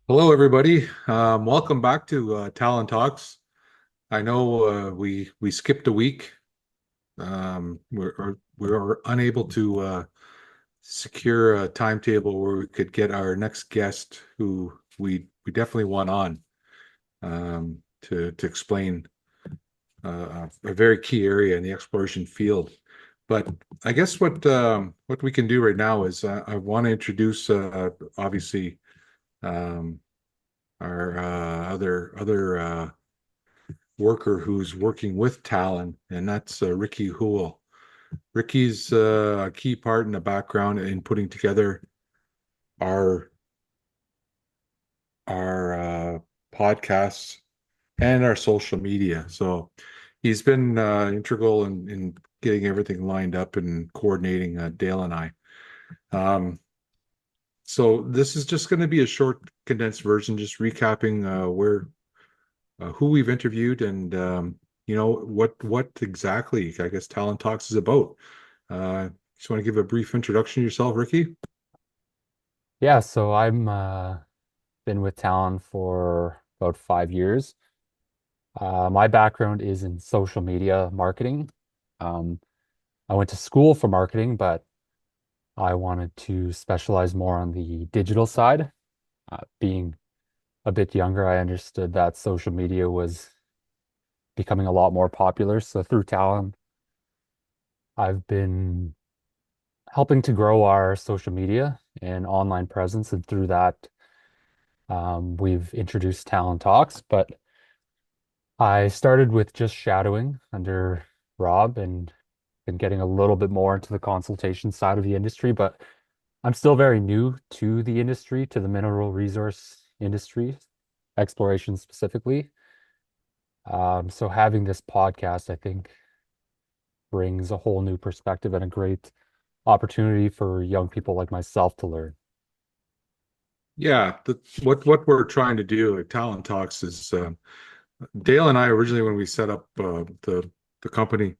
Hello, everybody. Welcome back to Talon Talks. I know we skipped a week. We were unable to secure a timetable where we could get our next guest, who we definitely want on to explain a very key area in the exploration field. But I guess what we can do right now is I want to introduce obviously um, our other worker who's working with Talon, and that's Ricky Houle. Ricky's a key part in the background in putting together our our podcasts and our social media. So he's been integral in getting everything lined up and coordinating Dale and I. Um, so this is just going to be a short, condensed version, just recapping where who we've interviewed and what exactly I guess Talent Talks is about. Just want to give a brief introduction to yourself, Ricky. Yeah, so I'm been with Talon for about 5 years. My background is in social media marketing. Um, I went to school for marketing, but I wanted to specialize more on the digital side. Being a bit younger, I understood that social media was becoming a lot more popular. So through Talon, I've been helping to grow our social media and online presence, and through that, we've introduced Talon Talks, but I started with just shadowing under Rob and been getting a little bit more into the consultation side of the industry, but I'm still very new to the industry, to the mineral resource industry, exploration specifically. So having this podcast, I think, brings a whole new perspective and a great opportunity for young people like myself to learn. Yeah, what we're trying to do at Talent Talks is Dale and I originally when we set up the company,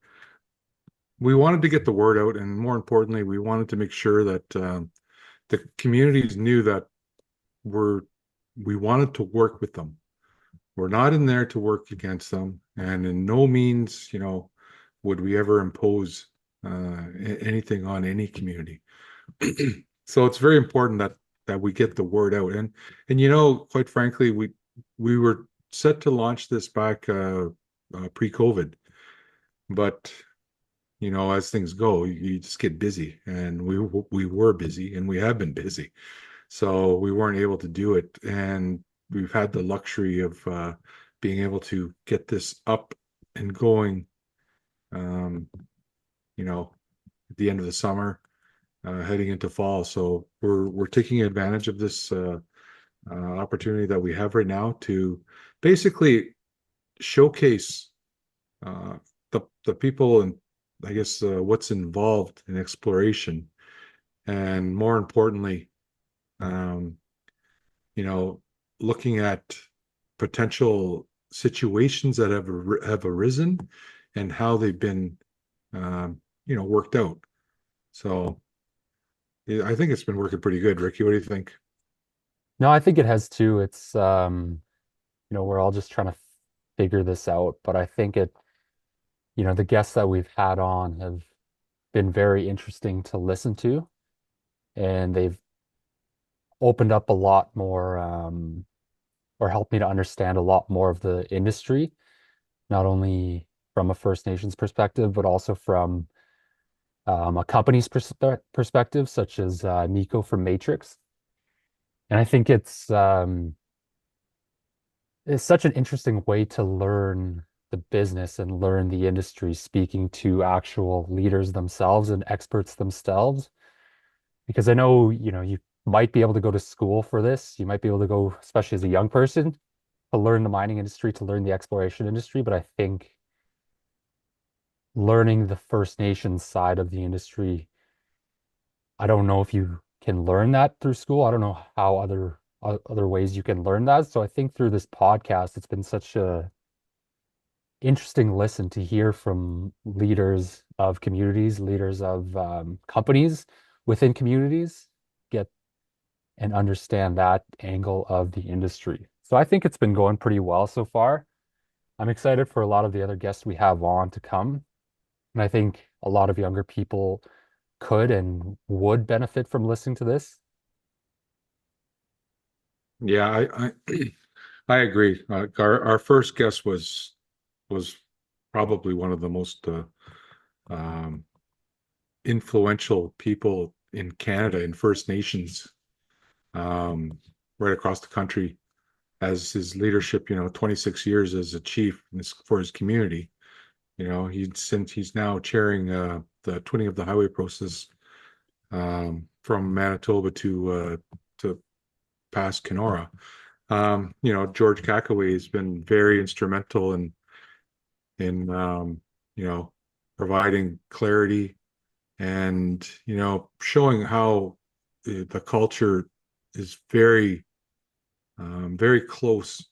we wanted to get the word out, and more importantly, we wanted to make sure that the communities knew that we're we wanted to work with them. We're not in there to work against them, and in no means, would we ever impose anything on any community. So it's very important that we get the word out, and quite frankly, we were set to launch this back pre-COVID, but as things go, you just get busy, and we were busy, and we have been busy, so we weren't able to do it, and we've had the luxury of being able to get this up and going, um, at the end of the summer, heading into fall. So we're taking advantage of this opportunity that we have right now to basically showcase uh, the people and I guess what's involved in exploration, and more importantly, um, you know, looking at potential situations that have arisen and how they've been, worked out. So yeah, I think it's been working pretty good. Ricky, what do you think? No, I think it has too. It's we're all just trying to figure this out, but I think the guests that we've had on have been very interesting to listen to, and they've opened up a lot more, or helped me to understand a lot more of the industry, not only from a First Nations perspective, but also from a company's perspective, such as Nico from Matrix. And I think it's such an interesting way to learn the business and learn the industry, speaking to actual leaders themselves and experts themselves. Because I know, you might be able to go to school for this. You might be able to go, especially as a young person, to learn the mining industry, to learn the exploration industry. But I think learning the First Nations side of the industry, I don't know if you can learn that through school. I don't know how other ways you can learn that. So I think through this podcast, it's been such a interesting listen to hear from leaders of communities, leaders of companies within communities, get and understand that angle of the industry. So I think it's been going pretty well so far. I'm excited for a lot of the other guests we have on to come. And I think a lot of younger people could and would benefit from listening to this. Yeah, I agree. Our first guest was probably one of the most um, influential people in Canada in First Nations, right across the country, as his leadership, 26 years as a chief for his community. Since he's now chairing the twinning of the highway process from Manitoba to past Kenora. George Cackaway has been very instrumental in providing clarity and showing how the culture is very close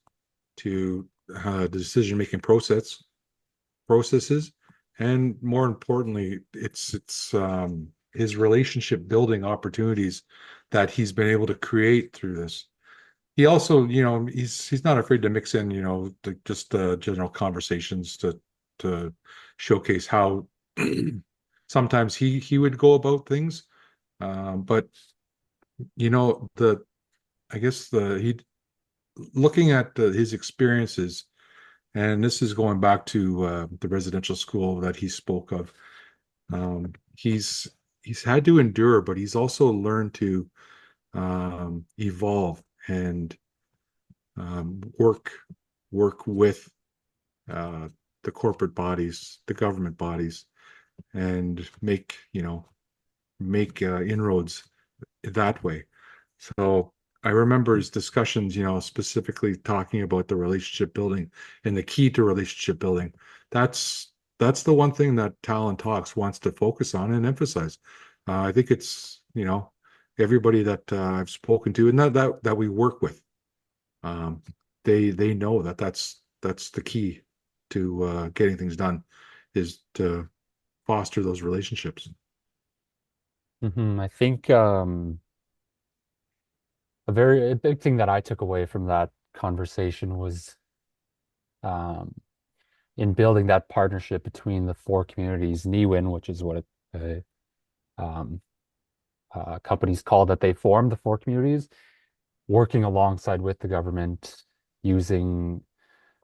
to the decision making processes, and more importantly, it's his relationship building opportunities that he's been able to create through this. He also, he's not afraid to mix in, just general conversations to showcase how sometimes he would go about things. But the I guess the he looking at his experiences, and this is going back to the residential school that he spoke of. He's had to endure, but he's also learned to evolve and work with uh, the corporate bodies, the government bodies, and make inroads that way. So I remember his discussions, specifically talking about the relationship building and the key to relationship building. That's the one thing that Talon Talks wants to focus on and emphasize. I think it's everybody that I've spoken to and that we work with, um, they know that that's the key to getting things done, is to foster those relationships. I think a big thing that I took away from that conversation was um, in building that partnership between the four communities, NEWIN, which is what um, company's called that they formed, the four communities, working alongside with the government, using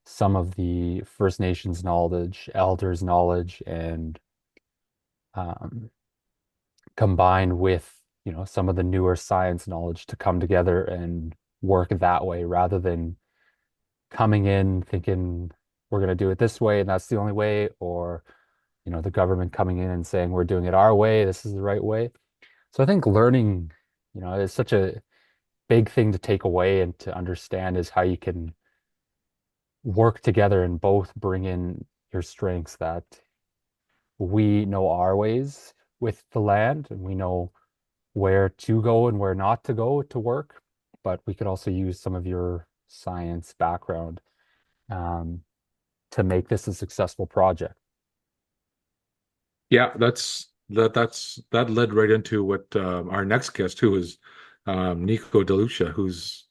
some of the First Nations knowledge, elders knowledge, and um, combined with, some of the newer science knowledge to come together and work that way rather than coming in thinking we're going to do it this way and that's the only way, or, the government coming in and saying we're doing it our way, this is the right way. So I think learning, is such a big thing to take away and to understand is how you can work together and both bring in your strengths that we know our ways with the land and we know where to go and where not to go to work, but we could also use some of your science background um, to make this a successful project. Yeah, that led right into what our next guest, who is Nico DeLucia, who's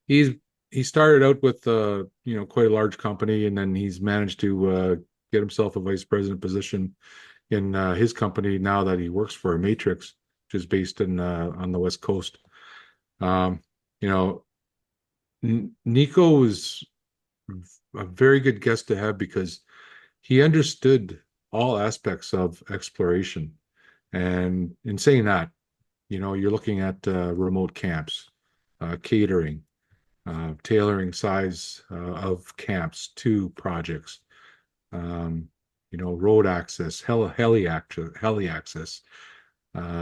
he's he started out with quite a large company, and then he's managed to get himself a vice president position in his company now that he works for Matrix, which is based in on the West Coast. Um, you know, Nico was a very good guest to have because he understood all aspects of exploration. And in saying that, you're looking at remote camps, catering, tailoring size of camps to projects, um, road access, heli access,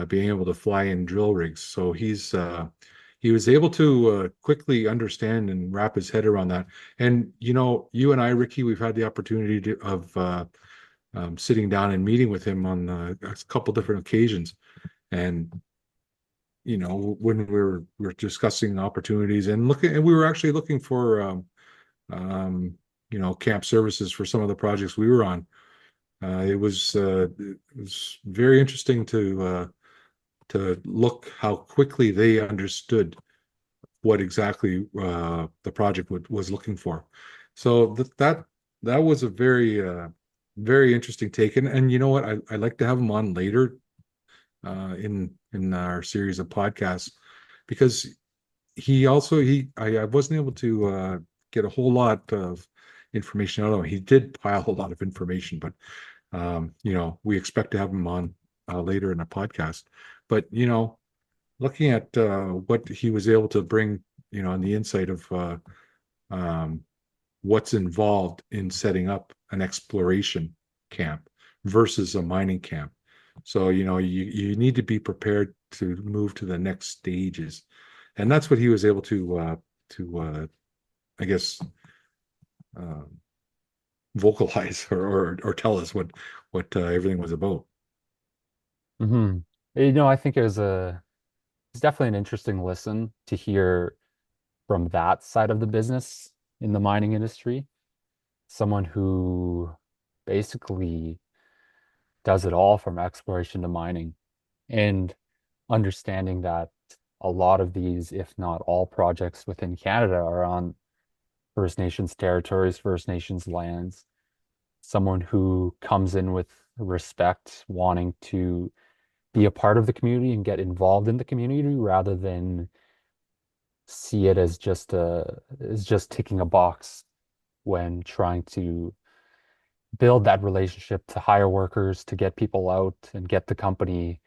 being able to fly in drill rigs. So he was able to quickly understand and wrap his head around that. And you and I, Ricky, we've had the opportunity of sitting down and meeting with him on a couple different occasions. And when we were discussing opportunities and looking, and we were actually looking for camp services for some of the projects we were on. It was very interesting to look how quickly they understood what exactly the project was looking for. So that was a very interesting take. And you know what? I like to have him on later in our series of podcasts because I wasn't able to get a whole lot of information out of him. He did pile a lot of information, but we expect to have him on later in the podcast. But looking at what he was able to bring, and the insight of um, what's involved in setting up an exploration camp versus a mining camp. So, you need to be prepared to move to the next stages. And that's what he was able to I guess, uh, vocalize or tell us what everything was about. Hmm. I think it's definitely an interesting listen to hear from that side of the business in the mining industry. Someone who basically does it all from exploration to mining and understanding that a lot of these, if not all projects within Canada are on First Nations territories, First Nations lands. Someone who comes in with respect, wanting to be a part of the community and get involved in the community rather than see it as just ticking a box when trying to build that relationship to hire workers, to get people out and get the company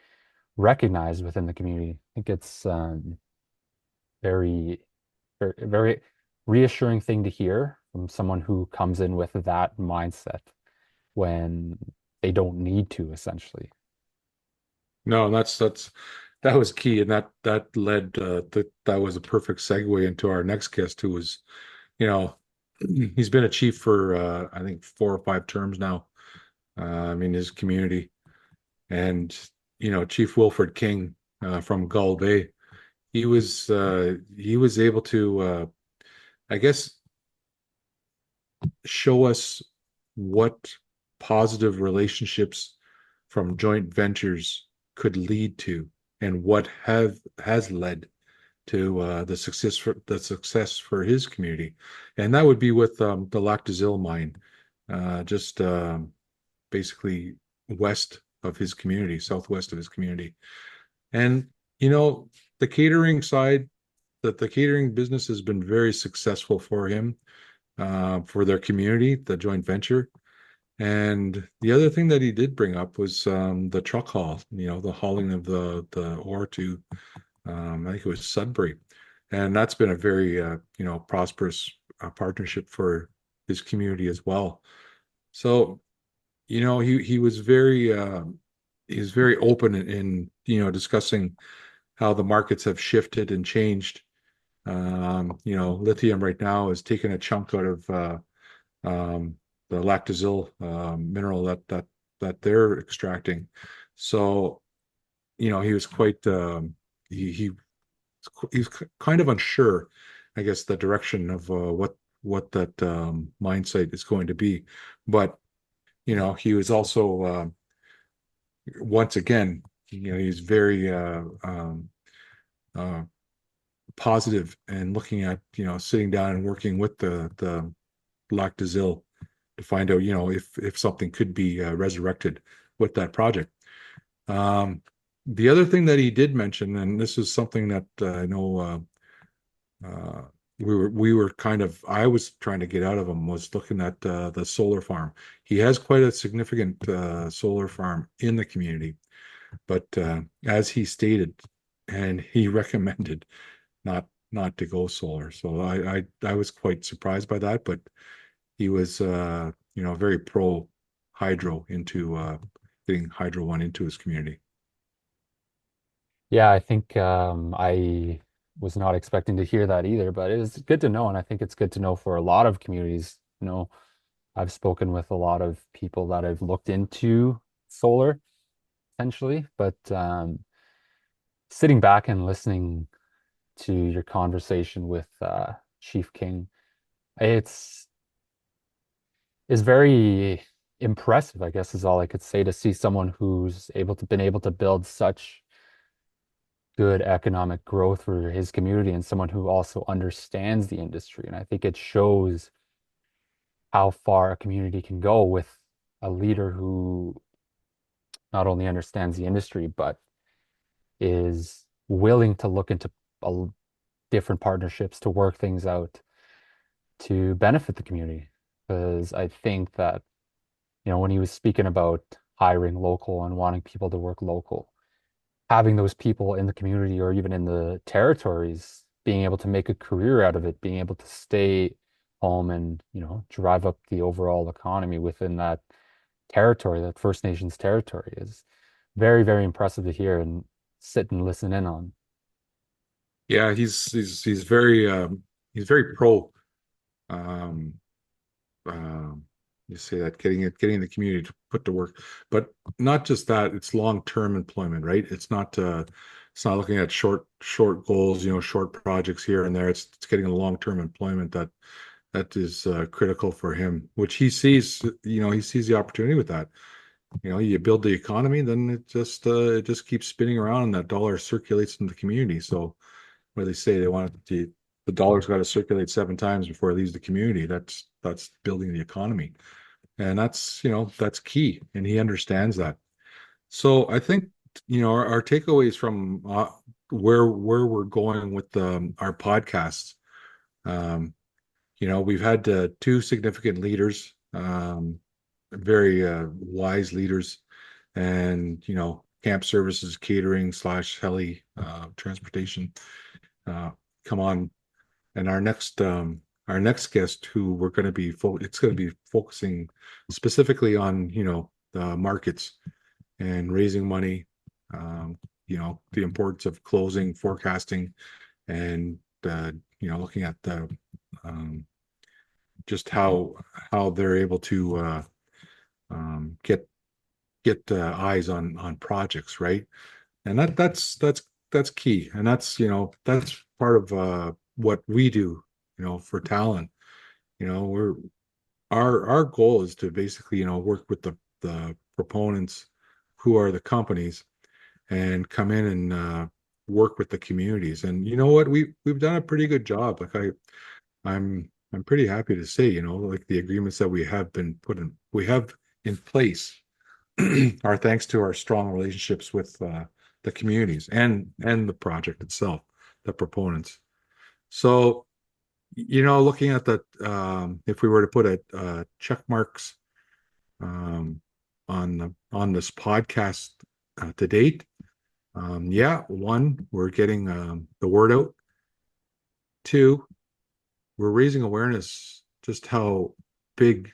recognized within the community. I think it's very, very reassuring thing to hear from someone who comes in with that mindset when they don't need to, essentially. No, that was key, and that led that was a perfect segue into our next guest, who was, you know, he's been a chief for I think 4 or 5 terms now. In his community, and Chief Wilfred King from Gull Bay. He was able to I guess show us what positive relationships from joint ventures could lead to, and what have has led to the success for his community, and that would be with the Lac des Iles mine, just basically west of his community, southwest of his community. And you know, the catering side, that the catering business has been very successful for him, for their community, the joint venture. And the other thing that he did bring up was the truck haul, the hauling of the ore to, I think it was Sudbury. And that's been a very, prosperous partnership for his community as well. So, he was very open in discussing how the markets have shifted and changed. Lithium right now is taking a chunk out of the Lac des Iles mineral that they're extracting. So, he was quite he's kind of unsure, I guess, the direction of what that mine site is going to be. But he was also once again, he's very uh, positive and looking at sitting down and working with the Lac des Iles to find out if something could be resurrected with that project. Um, the other thing that he did mention, and this is something that I know uh, we were kind of I was trying to get out of him, was looking at the solar farm. He has quite a significant solar farm in the community, but as he stated, and he recommended not to go solar. So I was quite surprised by that, but he was very pro hydro, into getting Hydro One into his community. Yeah, I think I was not expecting to hear that either, but it is good to know, and I think it's good to know for a lot of communities. I've spoken with a lot of people that have looked into solar potentially, but sitting back and listening to your conversation with Chief King, it's is very impressive, I guess is all I could say, to see someone who's been able to build such good economic growth for his community and someone who also understands the industry. And I think it shows how far a community can go with a leader who not only understands the industry, but is willing to look into a, different partnerships to work things out to benefit the community. Because I think that, when he was speaking about hiring local and wanting people to work local, having those people in the community or even in the territories, being able to make a career out of it, being able to stay home and, drive up the overall economy within that territory, that First Nations territory is very, very impressive to hear and sit and listen in on. Yeah, he's very pro. Um, um, you say that getting the community to put to work, but not just that. It's long-term employment, right? It's not looking at short goals, short projects here and there. It's getting a long-term employment that is critical for him, which he sees. He sees the opportunity with that. You build the economy, then it just keeps spinning around, and that dollar circulates in the community. So where they say they want the dollar's got to circulate 7 times before it leaves the community. That's building the economy, and that's key, and he understands that. So I think our takeaways from where we're going with our podcasts. Um, we've had two significant leaders, very wise leaders, and camp services, catering slash heli transportation come on. And our next guest, who we're going to be it's going to be focusing specifically on the markets and raising money, the importance of closing, forecasting, and looking at the um, just how they're able to get eyes on projects, right? And that's key, and that's part of what we do, for Talon. We're our goal is to basically work with the proponents, who are the companies, and come in and work with the communities. And you know what, we've done a pretty good job. Like I'm pretty happy to say, like the agreements that we have in place are thanks to our strong relationships with the communities and the project itself, the proponents. So, looking at that, if we were to put check marks um, on this podcast to date, yeah, one, we're getting the word out. Two, we're raising awareness just how big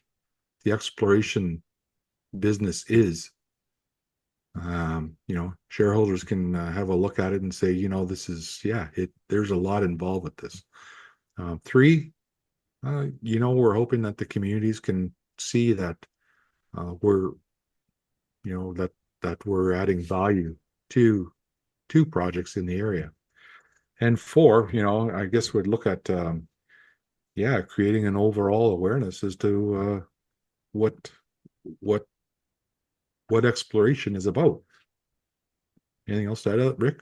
the exploration business is. Shareholders can have a look at it and say, there's a lot involved with this. Three, we're hoping that the communities can see that we're, that we're adding value to projects in the area. And four, I guess we'd look at, creating an overall awareness as to what what what exploration is about. Anything else to add, Rick?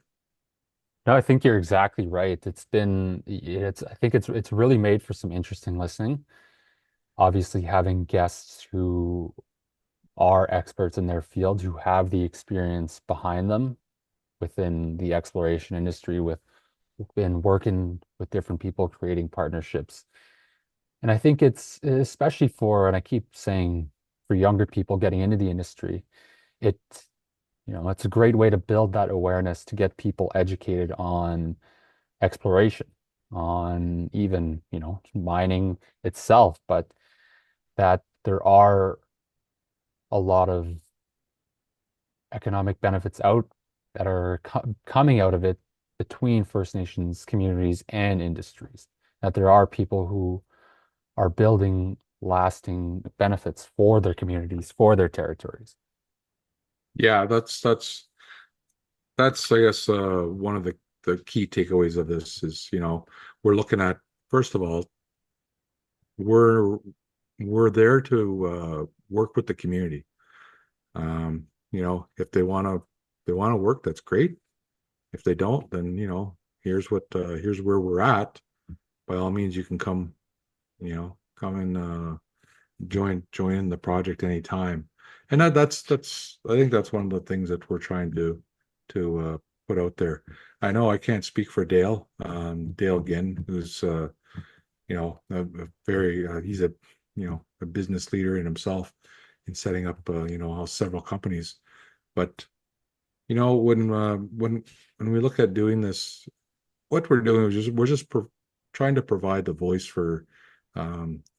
No, I think you're exactly right. I think it's really made for some interesting listening. Obviously, having guests who are experts in their field, who have the experience behind them within the exploration industry, with been working with different people, creating partnerships. And I think it's especially and I keep saying for younger people getting into the industry, it, it's a great way to build that awareness to get people educated on exploration, on even, mining itself, but that there are a lot of economic benefits out that are coming out of it between First Nations communities and industries. That there are people who are building lasting benefits for their communities, for their territories. Yeah, that's I guess one of the key takeaways of this is, we're looking at, first of all, we're we're there to work with the community. If they want to work, that's great. If they don't, then here's where we're at. By all means, you can come, come and join in the project anytime. And that's I think that's one of the things that we're trying to put out there. I know I can't speak for Dale, Dale Ginn, who's a very he's a a business leader in himself in setting up several companies. But when we look at doing this, what we're doing is trying to provide the voice for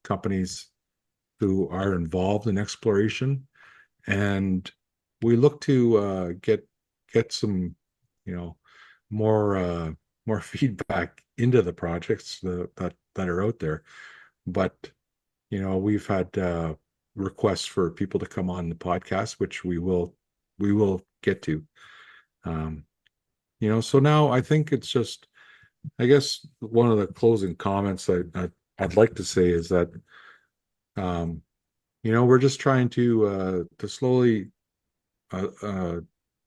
companies who are involved in exploration, and we look to get some you know more more feedback into the projects that are out there. But we've had requests for people to come on the podcast, which we will get to. Um, so now I think it's just, I guess one of the closing comments I'd like to say is that um, we're just trying to slowly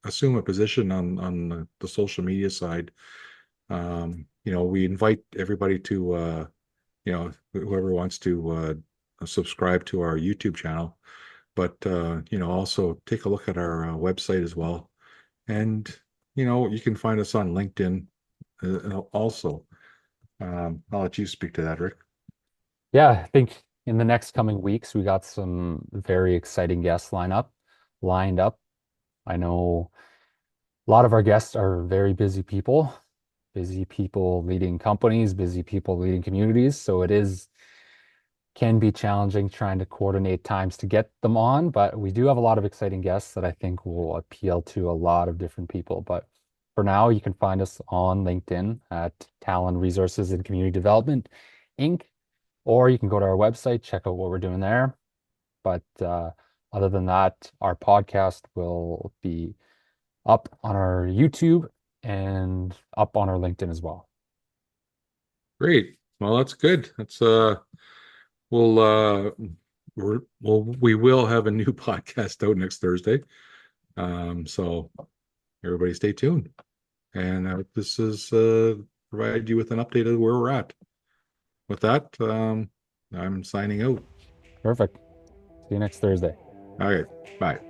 assume a position on the social media side. We invite everybody to whoever wants to subscribe to our YouTube channel, but also take a look at our website as well. And you can find us on LinkedIn also. I'll let you speak to that, Rick. Yeah, I think in the next coming weeks, we got some very exciting guests lined up. I know a lot of our guests are very busy people leading companies, busy people leading communities. So it is can be challenging trying to coordinate times to get them on, but we do have a lot of exciting guests that I think will appeal to a lot of different people. But for now, you can find us on LinkedIn at Talon Resources and Community Development, Inc., or you can go to our website, check out what we're doing there. But other than that, our podcast will be up on our YouTube and up on our LinkedIn as well. Great. Well, that's good. That's we'll we will have a new podcast out next Thursday. So everybody stay tuned. And this is provide you with an update of where we're at. With that, I'm signing out. Perfect. See you next Thursday. All right. Bye.